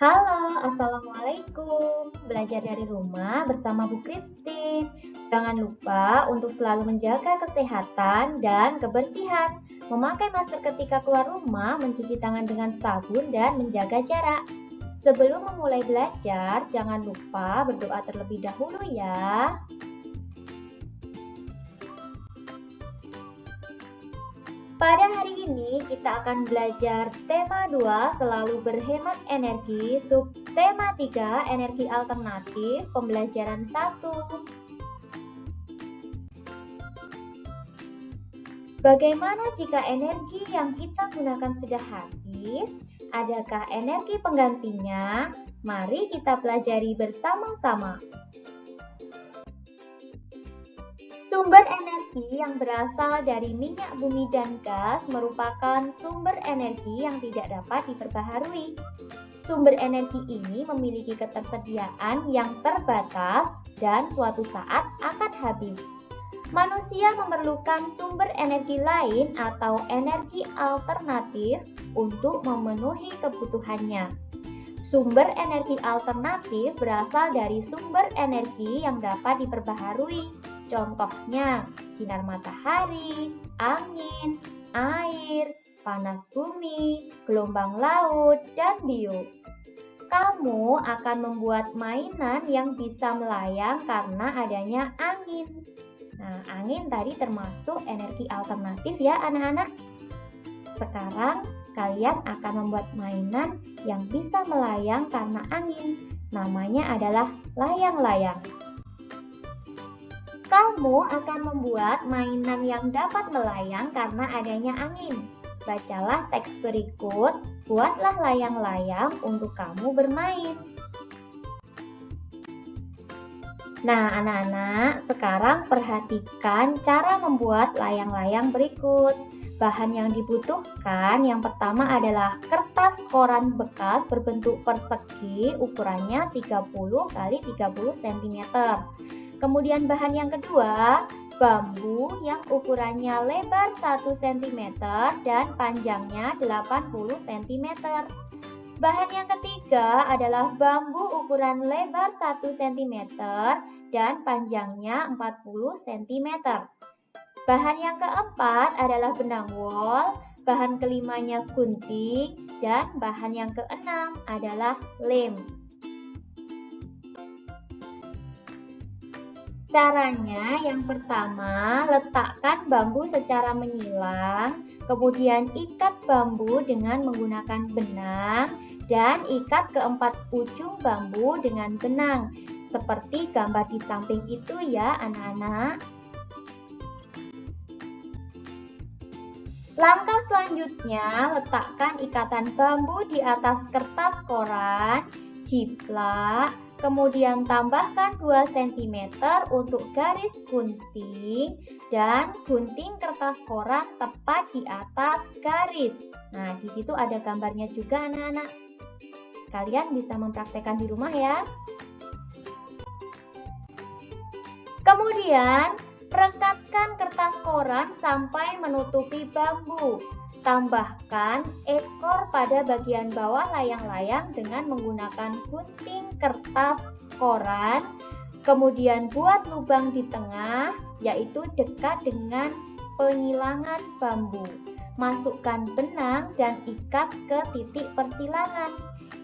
Halo, Assalamualaikum. Belajar dari rumah bersama Bu Christine. Jangan lupa untuk selalu menjaga kesehatan dan kebersihan. Memakai masker ketika keluar rumah, mencuci tangan dengan sabun, dan menjaga jarak. Sebelum memulai belajar, jangan lupa berdoa terlebih dahulu ya. Pada hari ini kita akan belajar tema 2 selalu berhemat energi, subtema 3 energi alternatif, pembelajaran 1. Bagaimana jika energi yang kita gunakan sudah habis? Adakah energi penggantinya? Mari kita pelajari bersama-sama. Sumber energi yang berasal dari minyak bumi dan gas merupakan sumber energi yang tidak dapat diperbaharui. Sumber energi ini memiliki ketersediaan yang terbatas dan suatu saat akan habis. Manusia memerlukan sumber energi lain atau energi alternatif untuk memenuhi kebutuhannya. Sumber energi alternatif berasal dari sumber energi yang dapat diperbaharui. Contohnya, sinar matahari, angin, air, panas bumi, gelombang laut, dan bio. Kamu akan membuat mainan yang bisa melayang karena adanya angin. Nah, angin tadi termasuk energi alternatif ya anak-anak. Sekarang, kalian akan membuat mainan yang bisa melayang karena angin. Namanya adalah layang-layang. Kamu akan membuat mainan yang dapat melayang karena adanya angin. Bacalah teks berikut, buatlah layang-layang untuk kamu bermain. Nah, anak-anak, sekarang perhatikan cara membuat layang-layang berikut. Bahan yang dibutuhkan yang pertama adalah kertas koran bekas berbentuk persegi, ukurannya 30 x 30 cm. Kemudian bahan yang kedua, bambu yang ukurannya lebar 1 cm dan panjangnya 80 cm. Bahan yang ketiga adalah bambu ukuran lebar 1 cm dan panjangnya 40 cm. Bahan yang keempat adalah benang wol, bahan kelimanya gunting, dan bahan yang keenam adalah lem. Caranya yang pertama, letakkan bambu secara menyilang, kemudian ikat bambu dengan menggunakan benang, dan ikat keempat ujung bambu dengan benang, seperti gambar di samping itu ya anak-anak. Langkah selanjutnya, letakkan ikatan bambu di atas kertas koran, jiplak, kemudian tambahkan 2 cm untuk garis gunting dan gunting kertas koran tepat di atas garis. Nah, di situ ada gambarnya juga anak-anak. Kalian bisa mempraktekkan di rumah ya. Kemudian, rekatkan kertas koran sampai menutupi bambu. Tambahkan ekor pada bagian bawah layang-layang dengan menggunakan gunting kertas koran. Kemudian buat lubang di tengah, yaitu dekat dengan penyilangan bambu. Masukkan benang dan ikat ke titik persilangan.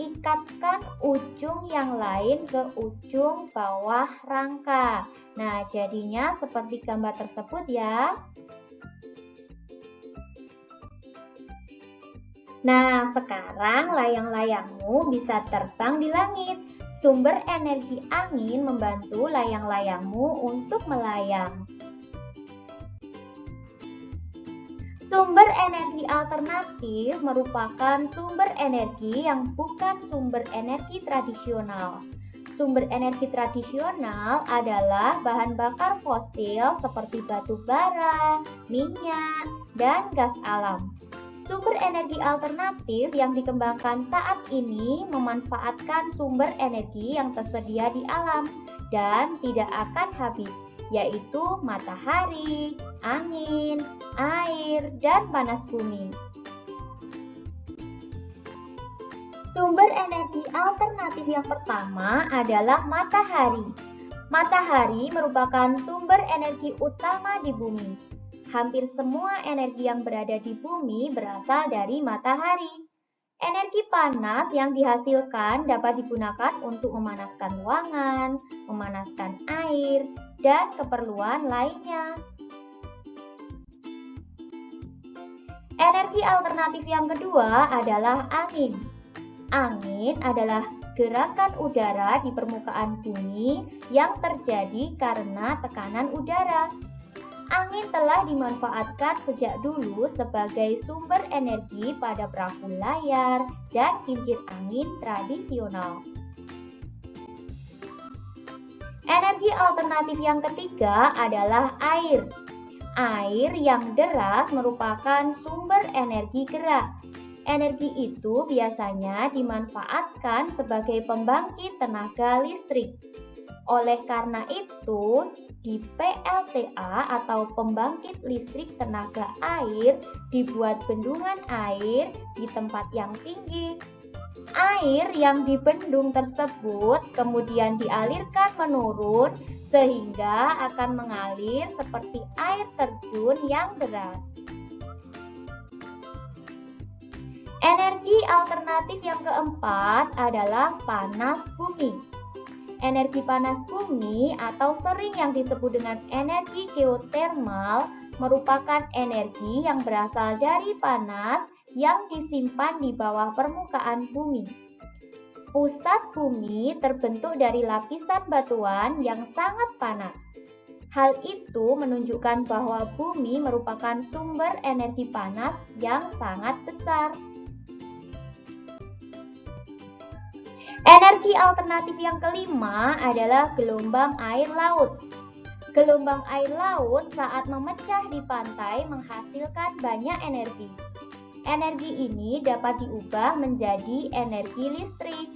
Ikatkan ujung yang lain ke ujung bawah rangka. Nah, jadinya seperti gambar tersebut ya. Nah, sekarang layang-layangmu bisa terbang di langit. Sumber energi angin membantu layang-layangmu untuk melayang. Sumber energi alternatif merupakan sumber energi yang bukan sumber energi tradisional. Sumber energi tradisional adalah bahan bakar fosil seperti batu bara, minyak, dan gas alam. Sumber energi alternatif yang dikembangkan saat ini memanfaatkan sumber energi yang tersedia di alam dan tidak akan habis, yaitu matahari, angin, air, dan panas bumi. Sumber energi alternatif yang pertama adalah matahari. Matahari merupakan sumber energi utama di bumi. Hampir semua energi yang berada di bumi berasal dari matahari. Energi panas yang dihasilkan dapat digunakan untuk memanaskan ruangan, memanaskan air, dan keperluan lainnya. Energi alternatif yang kedua adalah angin. Angin adalah gerakan udara di permukaan bumi yang terjadi karena tekanan udara. Angin telah dimanfaatkan sejak dulu sebagai sumber energi pada perahu layar dan kincir angin tradisional. Energi alternatif yang ketiga adalah air. Air yang deras merupakan sumber energi gerak. Energi itu biasanya dimanfaatkan sebagai pembangkit tenaga listrik. Oleh karena itu, di PLTA atau pembangkit listrik tenaga air dibuat bendungan air di tempat yang tinggi. Air yang dibendung tersebut kemudian dialirkan menurun sehingga akan mengalir seperti air terjun yang deras. Energi alternatif yang keempat adalah panas bumi. Energi panas bumi atau sering yang disebut dengan energi geotermal merupakan energi yang berasal dari panas yang disimpan di bawah permukaan bumi. Pusat bumi terbentuk dari lapisan batuan yang sangat panas. Hal itu menunjukkan bahwa bumi merupakan sumber energi panas yang sangat besar. Energi alternatif yang kelima adalah gelombang air laut. Gelombang air laut saat memecah di pantai menghasilkan banyak energi. Energi ini dapat diubah menjadi energi listrik.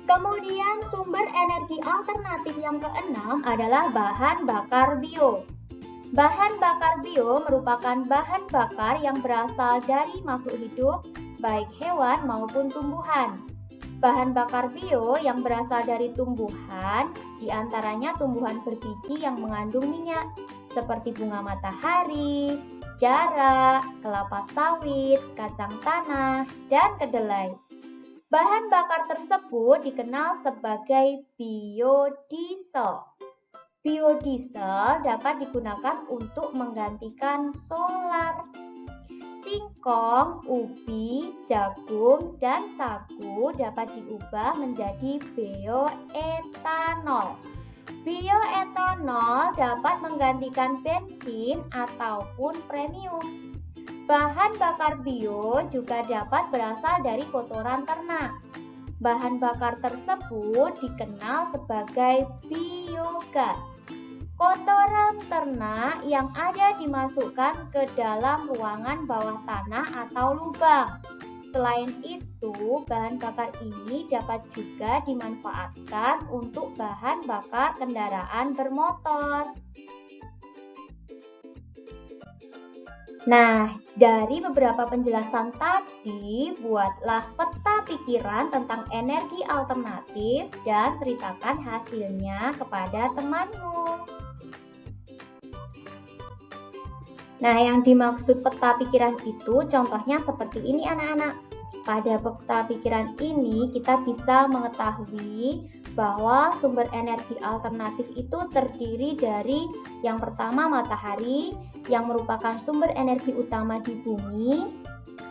Kemudian sumber energi alternatif yang keenam adalah bahan bakar bio. Bahan bakar bio merupakan bahan bakar yang berasal dari makhluk hidup, baik hewan maupun tumbuhan. Bahan bakar bio yang berasal dari tumbuhan, diantaranya tumbuhan berbiji yang mengandung minyak, seperti bunga matahari, jarak, kelapa sawit, kacang tanah, dan kedelai. Bahan bakar tersebut dikenal sebagai biodiesel. Biodiesel dapat digunakan untuk menggantikan solar. Singkong, ubi, jagung, dan sagu dapat diubah menjadi bioetanol. Bioetanol dapat menggantikan bensin ataupun premium. Bahan bakar bio juga dapat berasal dari kotoran ternak. Bahan bakar tersebut dikenal sebagai biogas. Kotoran ternak yang ada dimasukkan ke dalam ruangan bawah tanah atau lubang. Selain itu, bahan bakar ini dapat juga dimanfaatkan untuk bahan bakar kendaraan bermotor. Nah, dari beberapa penjelasan tadi, buatlah peta pikiran tentang energi alternatif dan ceritakan hasilnya kepada temanmu. Nah, yang dimaksud peta pikiran itu contohnya seperti ini anak-anak. Pada peta pikiran ini kita bisa mengetahui bahwa sumber energi alternatif itu terdiri dari yang pertama matahari yang merupakan sumber energi utama di bumi.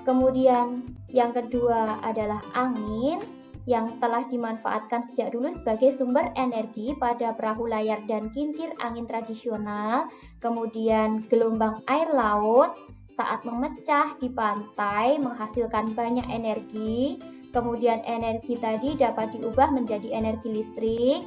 Kemudian yang kedua adalah angin yang telah dimanfaatkan sejak dulu sebagai sumber energi pada perahu layar dan kincir angin tradisional. Kemudian gelombang air laut saat memecah di pantai menghasilkan banyak energi. Kemudian energi tadi dapat diubah menjadi energi listrik.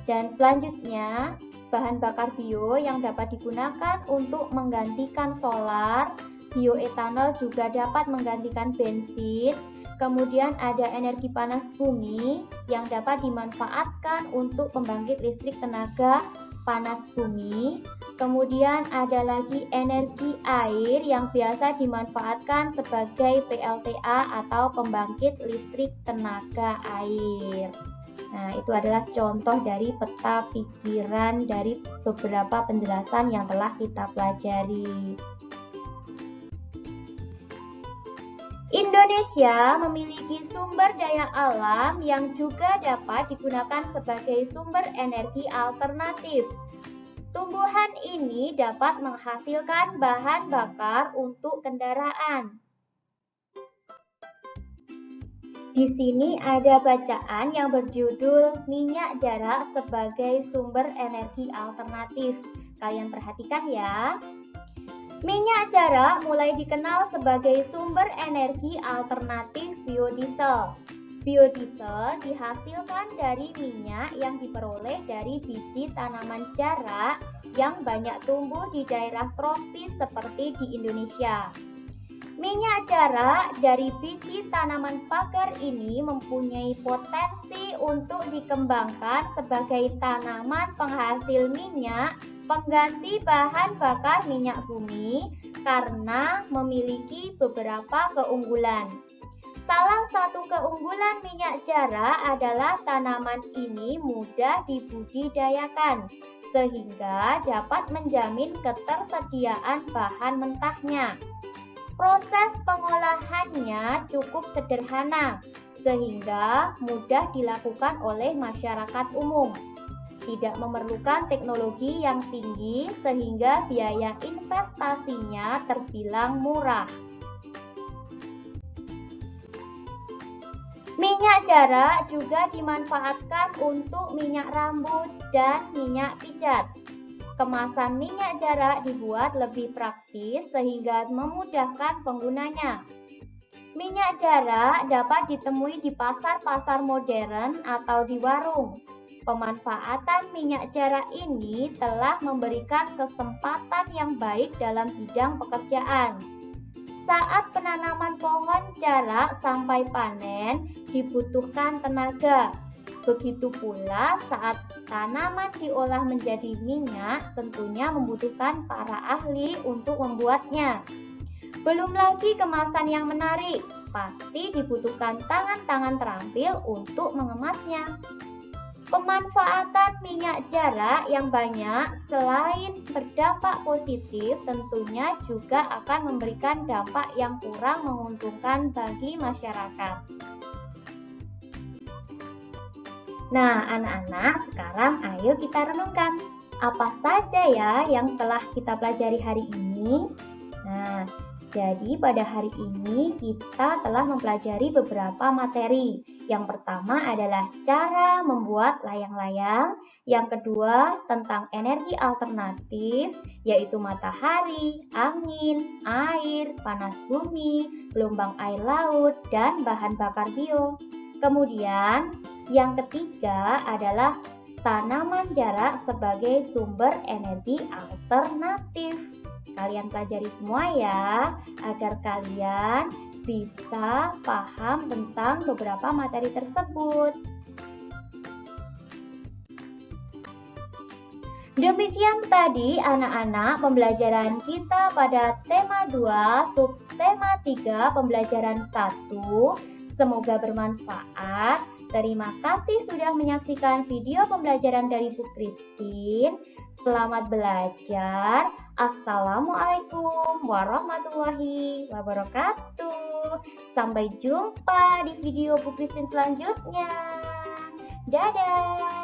Dan selanjutnya bahan bakar bio yang dapat digunakan untuk menggantikan solar. Bioetanol juga dapat menggantikan bensin. Kemudian ada energi panas bumi yang dapat dimanfaatkan untuk pembangkit listrik tenaga panas bumi. Kemudian ada lagi energi air yang biasa dimanfaatkan sebagai PLTA atau pembangkit listrik tenaga air. Nah, itu adalah contoh dari peta pikiran dari beberapa penjelasan yang telah kita pelajari. Indonesia memiliki sumber daya alam yang juga dapat digunakan sebagai sumber energi alternatif. Tumbuhan ini dapat menghasilkan bahan bakar untuk kendaraan. Di sini ada bacaan yang berjudul minyak jarak sebagai sumber energi alternatif. Kalian perhatikan ya. Minyak jarak mulai dikenal sebagai sumber energi alternatif biodiesel. Biodiesel dihasilkan dari minyak yang diperoleh dari biji tanaman jarak yang banyak tumbuh di daerah tropis seperti di Indonesia. Minyak jarak dari biji tanaman pagar ini mempunyai potensi untuk dikembangkan sebagai tanaman penghasil minyak, pengganti bahan bakar minyak bumi karena memiliki beberapa keunggulan. Salah satu keunggulan minyak jarak adalah tanaman ini mudah dibudidayakan, sehingga dapat menjamin ketersediaan bahan mentahnya. Proses pengolahannya cukup sederhana, sehingga mudah dilakukan oleh masyarakat umum. Tidak memerlukan teknologi yang tinggi, sehingga biaya investasinya terbilang murah. Minyak jarak juga dimanfaatkan untuk minyak rambut dan minyak pijat. Kemasan minyak jarak dibuat lebih praktis sehingga memudahkan penggunanya. Minyak jarak dapat ditemui di pasar-pasar modern atau di warung. Pemanfaatan minyak jarak ini telah memberikan kesempatan yang baik dalam bidang pekerjaan. Saat penanaman pohon jarak sampai panen dibutuhkan tenaga. Begitu pula saat tanaman diolah menjadi minyak tentunya membutuhkan para ahli untuk membuatnya. Belum lagi kemasan yang menarik, pasti dibutuhkan tangan-tangan terampil untuk mengemasnya. Pemanfaatan minyak jarak yang banyak selain berdampak positif tentunya juga akan memberikan dampak yang kurang menguntungkan bagi masyarakat. Nah, anak-anak, sekarang ayo kita renungkan. Apa saja ya yang telah kita pelajari hari ini? Nah, jadi pada hari ini kita telah mempelajari beberapa materi. Yang pertama adalah cara membuat layang-layang. Yang kedua tentang energi alternatif, yaitu matahari, angin, air, panas bumi, gelombang air laut, dan bahan bakar bio. Kemudian yang ketiga adalah tanaman jarak sebagai sumber energi alternatif. Kalian pelajari semua ya, agar kalian bisa paham tentang beberapa materi tersebut. Demikian tadi anak-anak pembelajaran kita pada tema 2, subtema 3, pembelajaran 1. Semoga bermanfaat. Terima kasih sudah menyaksikan video pembelajaran dari Bu Christine. Selamat belajar. Assalamualaikum warahmatullahi wabarakatuh. Sampai jumpa di video Bu Christine selanjutnya. Dadah.